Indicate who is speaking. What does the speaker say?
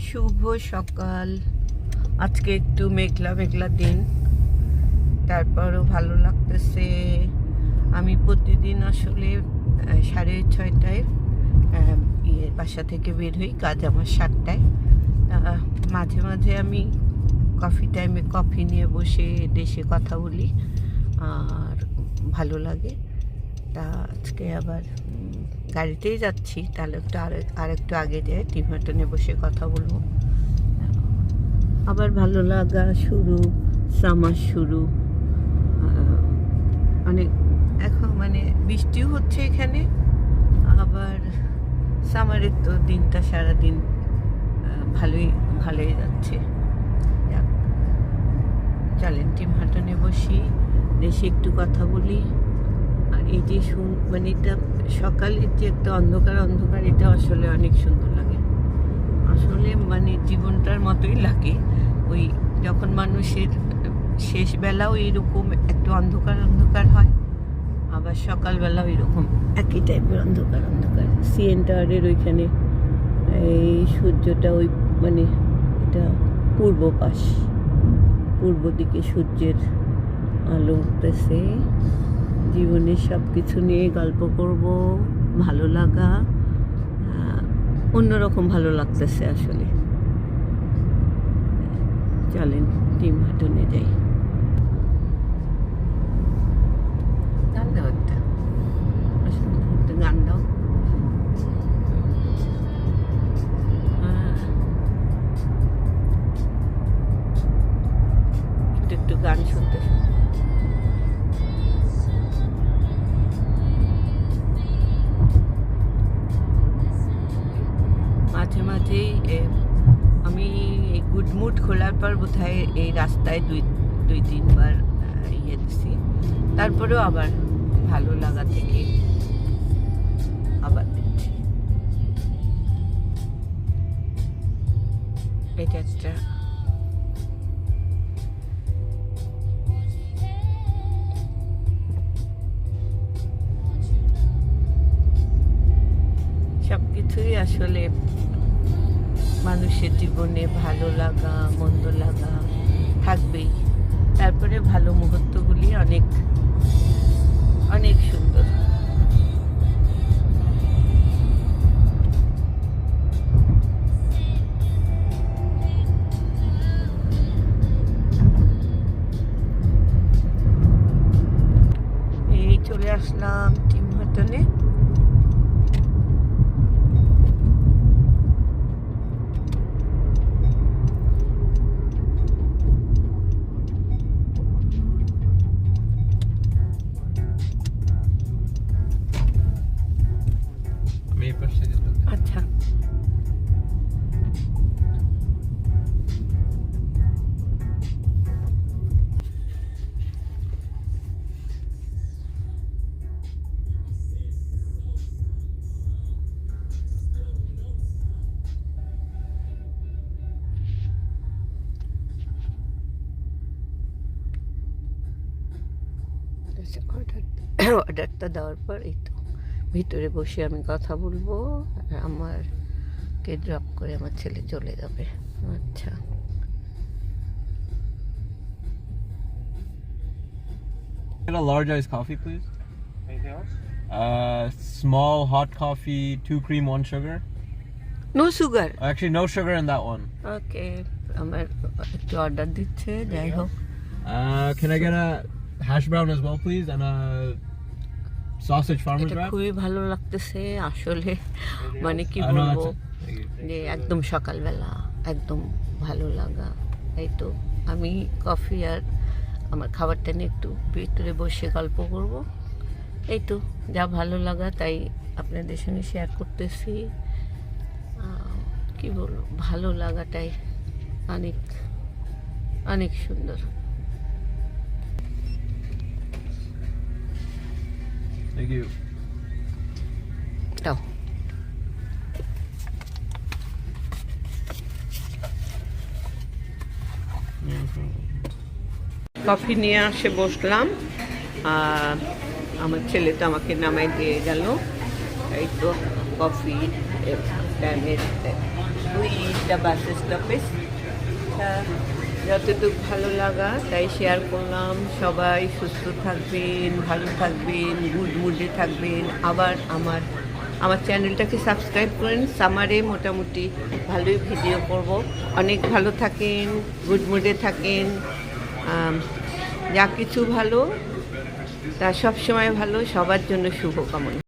Speaker 1: শুভ সকাল। আজকে একটু মেঘলা মেঘলা দিন, তারপরও ভালো লাগতেছে। আমি প্রতিদিন আসলে 6:30টায় বাসা থেকে বের হই, কাজ আমার 7টায়। মাঝে মাঝে আমি কফি টাইমে কফি নিয়ে বসে দেশে কথা বলি, আর ভালো লাগে। তা আজকে আবার গাড়িতেই যাচ্ছি, তাহলে একটু আরেকটু আগে যাই, টিম হার্টনে বসে কথা বলবো। আবার ভালো লাগা শুরু, সামার শুরু। অনেক এখন মানে বৃষ্টিও হচ্ছে এখানে, আবার সামারের তো দিনটা সারাদিন ভালোই যাচ্ছে। চলেন টিম হার্টনে বসি, দেশে একটু কথা বলি। আর এই যে মানে এটা সকালের যে একটা অন্ধকার, এটা আসলে অনেক সুন্দর লাগে। আসলে মানে জীবনটার মতোই লাগে। ওই যখন মানুষের শেষ বেলাও এরকম একটু অন্ধকার হয়, আবার সকালবেলাও এরকম একই টাইপের অন্ধকার। সিএন টাওয়ারের ওইখানে এই সূর্যটা ওই মানে এটা পূর্ব দিকে সূর্যের আলো উঠতেছে। জীবনের সব কিছু নিয়ে গল্প করব, ভালো লাগা, অন্যরকম ভালো লাগতেছে আসলে। চলেন টিম হার্টনে যাই। গান দাও একটা, গান দাও। একটু গান শুনতে মাঝেই আমি এই গুড মুড খোলার পর বোধহয় এই রাস্তায় দুই তিনবার দিচ্ছি, তারপরেও আবার ভালো লাগা থেকে আবার দিচ্ছি। এটা একটা সবকিছুই আসলে মানুষের জীবনে ভালো লাগা মন্দ লাগা থাকবেই, তারপরে ভালো মুহূর্তগুলি অনেক অনেক সুন্দর। এই চলে আসলাম টিম হার্টনে। আচ্ছা, অর্ডারটা দেওয়ার পর এই তো ভিতরে বসে আমি কথা বলবো, আর আমারকে ড্রপ করে আমার ছেলে চলে যাবে। আচ্ছা,
Speaker 2: Get a large iced coffee, please.
Speaker 3: Anything else?
Speaker 2: Small hot coffee, 2 cream, 1 sugar.
Speaker 1: No sugar.
Speaker 2: Actually, no sugar in that one.
Speaker 1: Okay, আমার একটু অর্ডার দিচ্ছে, যাই হোক।
Speaker 2: Can I get a hash brown as well, please, and a sausage farmer's
Speaker 1: এটা
Speaker 2: wrap?
Speaker 1: খুবই ভালো লাগতেছে আসলে, মানে কি
Speaker 2: No,
Speaker 1: বলবো,
Speaker 2: that's it. Thank you.
Speaker 1: যে একদম সকালবেলা একদম ভালো লাগা। এই তো আমি কফি আর আমার খাবারটা নিয়ে একটু ভিতরে বসে গল্প করব। এই তো যা ভালো লাগা তাই আপনাদের সঙ্গে শেয়ার করতেছি। কি বলবো, ভালো লাগাটাই অনেক অনেক সুন্দর।
Speaker 2: Thank you.
Speaker 1: দাও। কফি নিয়ে আসে বসলাম, আর আমার ছেলে তো আমাকে নামাই দিয়ে গেল। এই তো কফি টাইমের উই দ্য বাস স্টপেজ। যতটুকু ভালো লাগা তাই শেয়ার করলাম। সবাই সুস্থ থাকবেন, ভালো থাকবেন, গুড মুডে থাকবেন। আবার আমার চ্যানেলটাকে সাবস্ক্রাইব করেন। সামারে মোটামুটি ভালোই ভিডিও করব। অনেক ভালো থাকেন, গুড মুডে থাকেন। যা কিছু ভালো তা সবসময় ভালো, সবার জন্য শুভকামনা।